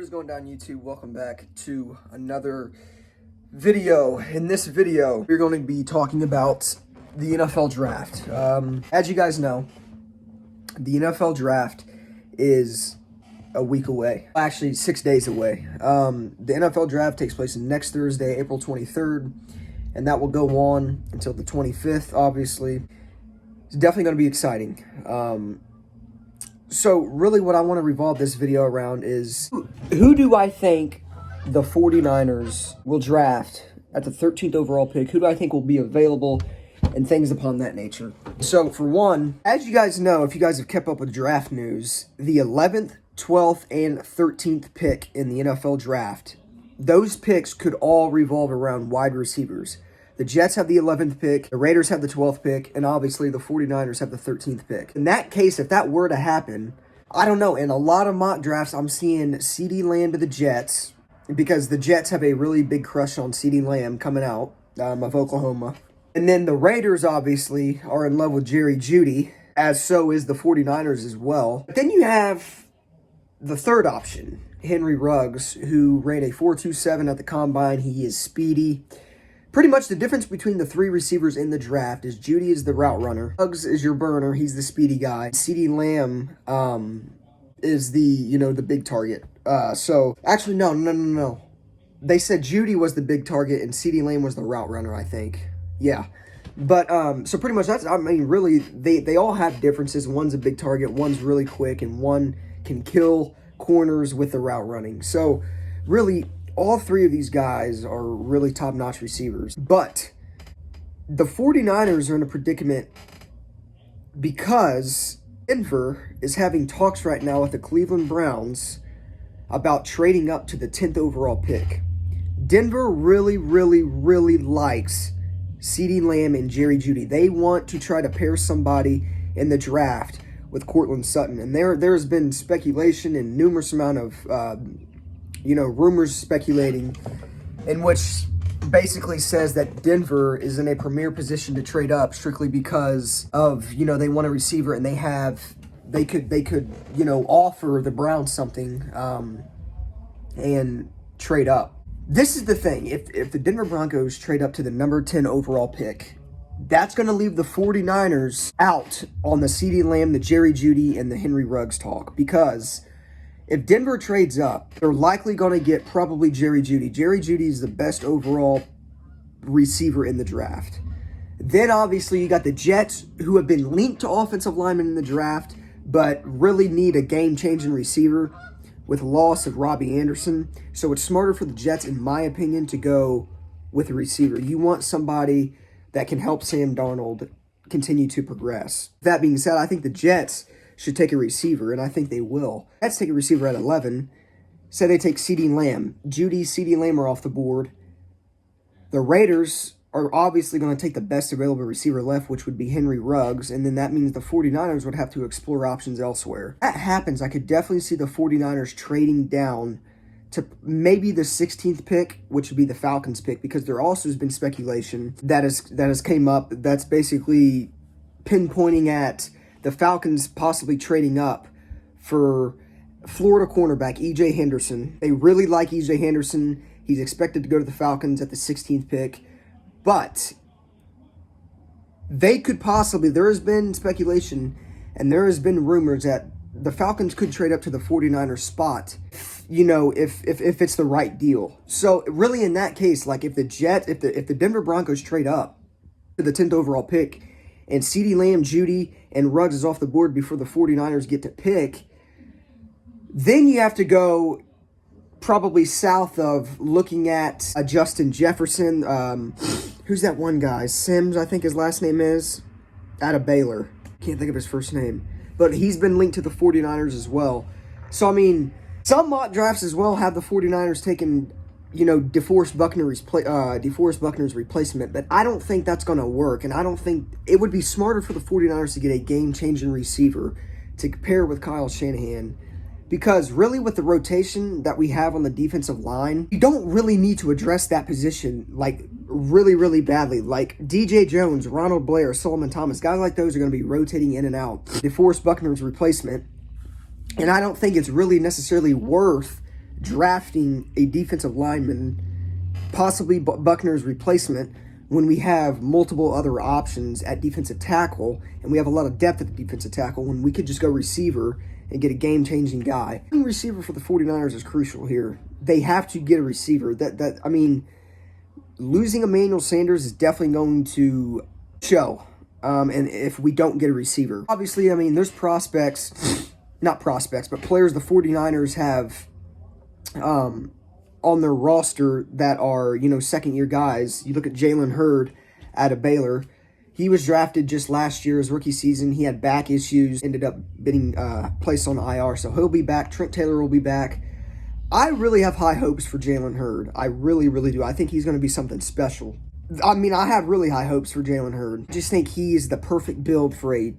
What is going down, YouTube? Welcome back to another video. In this video, we're going to be talking about the NFL draft. As you guys know, the NFL draft is a week away. Actually, 6 days away. The NFL draft takes place next Thursday, April 23rd, and that will go on until the 25th, obviously. It's definitely going to be exciting. So really what I want to revolve this video around is who do I think the 49ers will draft at the 13th overall pick? Who do I think will be available and things upon that nature? So for one, as you guys know, if you guys have kept up with draft news, the 11th, 12th, and 13th pick in the NFL draft, those picks could all revolve around wide receivers. The Jets have the 11th pick, the Raiders have the 12th pick, and obviously the 49ers have the 13th pick. In that case, if that were to happen, I don't know, in a lot of mock drafts, I'm seeing CeeDee Lamb to the Jets, because the Jets have a really big crush on CeeDee Lamb coming out of Oklahoma. And then the Raiders, obviously, are in love with Jeudy, as so is the 49ers as well. But then you have the third option, Henry Ruggs, who ran a 4.27 at the Combine. He is speedy. Pretty much the difference between the three receivers in the draft is Jeudy is the route runner, Ruggs is your burner, he's the speedy guy. CeeDee Lamb is the big target. Actually, no. They said Jeudy was the big target and CeeDee Lamb was the route runner, I think. Yeah. But, so pretty much that's, I mean, really, they all have differences. One's a big target, one's really quick, and one can kill corners with the route running. So, really, all three of these guys are really top-notch receivers. But the 49ers are in a predicament because Denver is having talks right now with the Cleveland Browns about trading up to the 10th overall pick. Denver really likes CeeDee Lamb and Jerry Jeudy. They want to try to pair somebody in the draft with Courtland Sutton. And there's been speculation and numerous amount of rumors speculating in which basically says that Denver is in a premier position to trade up strictly because of, they want a receiver and they could offer the Browns something and trade up. This is the thing. If the Denver Broncos trade up to the number 10 overall pick, that's going to leave the 49ers out on the CeeDee Lamb, the Jerry Jeudy, and the Henry Ruggs talk, because if Denver trades up, they're likely going to get probably Jerry Jeudy. Jerry Jeudy is the best overall receiver in the draft. Then, obviously, you got the Jets, who have been linked to offensive linemen in the draft, but really need a game-changing receiver with loss of Robbie Anderson. So it's smarter for the Jets, in my opinion, to go with a receiver. You want somebody that can help Sam Darnold continue to progress. That being said, I think the Jets should take a receiver, and I think they will. Let's take a receiver at 11. Say they take CeeDee Lamb. Jeudy, CeeDee Lamb are off the board. The Raiders are obviously going to take the best available receiver left, which would be Henry Ruggs, and then that means the 49ers would have to explore options elsewhere. If that happens, I could definitely see the 49ers trading down to maybe the 16th pick, which would be the Falcons pick, because there also has been speculation that has came up that's basically pinpointing at the Falcons possibly trading up for Florida cornerback E.J. Henderson. They really like E.J. Henderson. He's expected to go to the Falcons at the 16th pick. But they could possibly, there has been speculation and there has been rumors that the Falcons could trade up to the 49ers spot, if it's the right deal. So really in that case, like if the Denver Broncos trade up to the 10th overall pick, and CeeDee Lamb, Jeudy, and Ruggs is off the board before the 49ers get to pick, then you have to go probably south of looking at a Justin Jefferson. Who's that one guy? Sims, I think his last name is, out of Baylor. Can't think of his first name. But he's been linked to the 49ers as well. So, I mean, some mock drafts as well have the 49ers taking DeForest Buckner's replacement, but I don't think that's going to work, and I don't think it would be smarter for the 49ers to get a game-changing receiver to pair with Kyle Shanahan, because really with the rotation that we have on the defensive line, you don't really need to address that position like really badly. Like DJ Jones, Ronald Blair, Solomon Thomas, guys like those are going to be rotating in and out. DeForest Buckner's replacement, and I don't think it's really necessarily worth drafting a defensive lineman, possibly Buckner's replacement, when we have multiple other options at defensive tackle, and we have a lot of depth at the defensive tackle, when we could just go receiver and get a game-changing guy. Receiver for the 49ers is crucial here. They have to get a receiver. I mean, losing Emmanuel Sanders is definitely going to show, and if we don't get a receiver. Obviously, I mean, there's not prospects, but players the 49ers have on their roster that are, second-year guys. You look at Jalen Hurd out of Baylor. He was drafted just last year, his rookie season. He had back issues, ended up being placed on IR, so he'll be back. Trent Taylor will be back. I really have high hopes for Jalen Hurd. I really, really do. I think he's going to be something special. I mean, I have really high hopes for Jalen Hurd. I just think he is the perfect build for a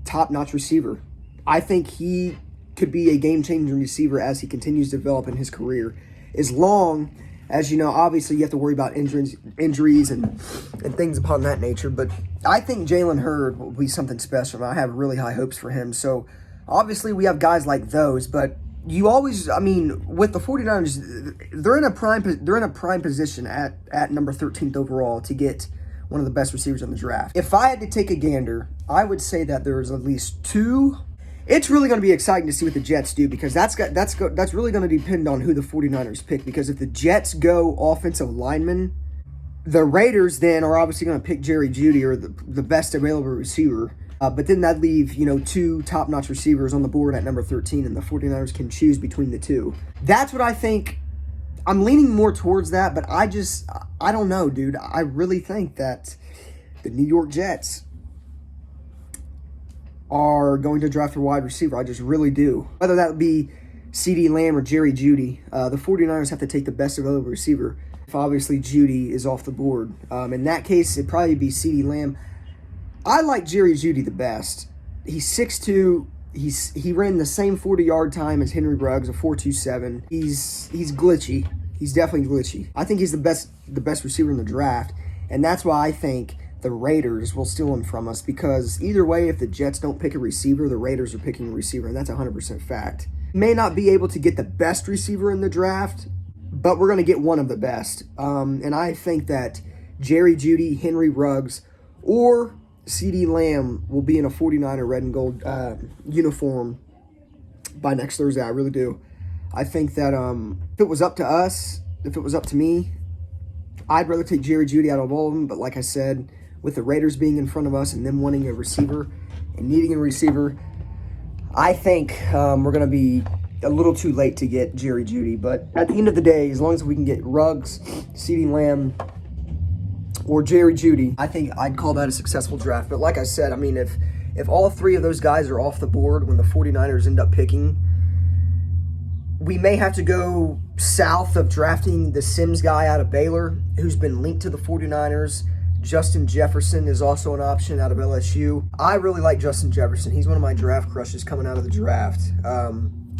top-notch receiver. I think he could be a game-changing receiver as he continues to develop in his career. As long as, obviously you have to worry about injuries and things upon that nature. But I think Jalen Hurd will be something special. I have really high hopes for him. So, obviously, we have guys like those. But you always, with the 49ers, they're in a prime position at number 13th overall to get one of the best receivers in the draft. If I had to take a gander, I would say that there's at least two. It's really going to be exciting to see what the Jets do, because that's really going to depend on who the 49ers pick. Because if the Jets go offensive lineman, the Raiders then are obviously going to pick Jeudy, or the best available receiver. But then that leave, two top-notch receivers on the board at number 13, and the 49ers can choose between the two. That's what I think. I'm leaning more towards that, but I don't know, dude. I really think that the New York Jets are going to draft a wide receiver. I just really do. Whether that would be CeeDee Lamb or Jeudy, the 49ers have to take the best available receiver. If obviously Jeudy is off the board. In that case, it'd probably be CeeDee Lamb. I like Jeudy the best. He's 6'2". He ran the same 40-yard time as Henry Ruggs, a 4.27. He's glitchy. He's definitely glitchy. I think he's the best receiver in the draft, and that's why I think the Raiders will steal him from us, because either way, if the Jets don't pick a receiver, the Raiders are picking a receiver, and that's 100% fact. May not be able to get the best receiver in the draft, but we're going to get one of the best. And I think that Jeudy, Henry Ruggs, or CeeDee Lamb will be in a 49er red and gold uniform by next Thursday. I really do. I think that if it was up to us, if it was up to me, I'd rather take Jeudy out of all of them. But like I said, with the Raiders being in front of us and them wanting a receiver and needing a receiver, I think we're going to be a little too late to get Jeudy. But at the end of the day, as long as we can get Ruggs, CeeDee Lamb, or Jeudy, I think I'd call that a successful draft. But like I said, if all three of those guys are off the board when the 49ers end up picking, we may have to go south of drafting the Sims guy out of Baylor, who's been linked to the 49ers. Justin Jefferson is also an option out of LSU. I really like Justin Jefferson. He's one of my draft crushes coming out of the draft.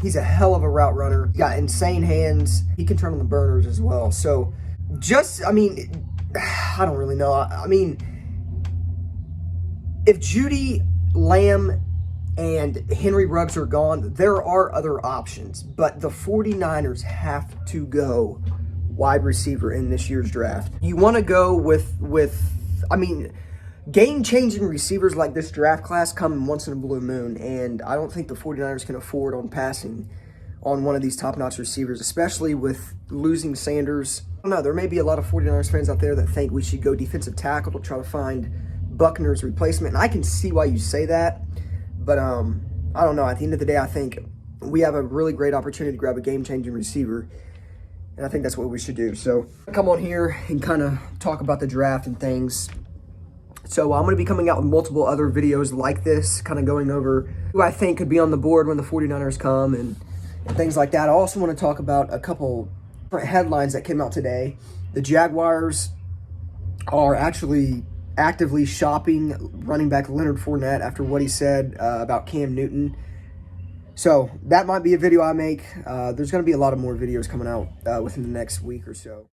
He's a hell of a route runner. He's got insane hands. He can turn on the burners as well. So, I don't really know. If Jeudy, Lamb, and Henry Ruggs are gone, there are other options. But the 49ers have to go wide receiver in this year's draft. You want to go with game-changing receivers like this draft class come once in a blue moon, and I don't think the 49ers can afford on passing on one of these top-notch receivers, especially with losing Sanders. I don't know, there may be a lot of 49ers fans out there that think we should go defensive tackle to try to find Buckner's replacement, and I can see why you say that, but I don't know. At the end of the day, I think we have a really great opportunity to grab a game-changing receiver, and I think that's what we should do. So come on here and kind of talk about the draft and things. So I'm going to be coming out with multiple other videos like this, kind of going over who I think could be on the board when the 49ers come and things like that. I also want to talk about a couple different headlines that came out today. The Jaguars are actually actively shopping running back Leonard Fournette after what he said about Cam Newton. So that might be a video I make. There's going to be a lot of more videos coming out within the next week or so.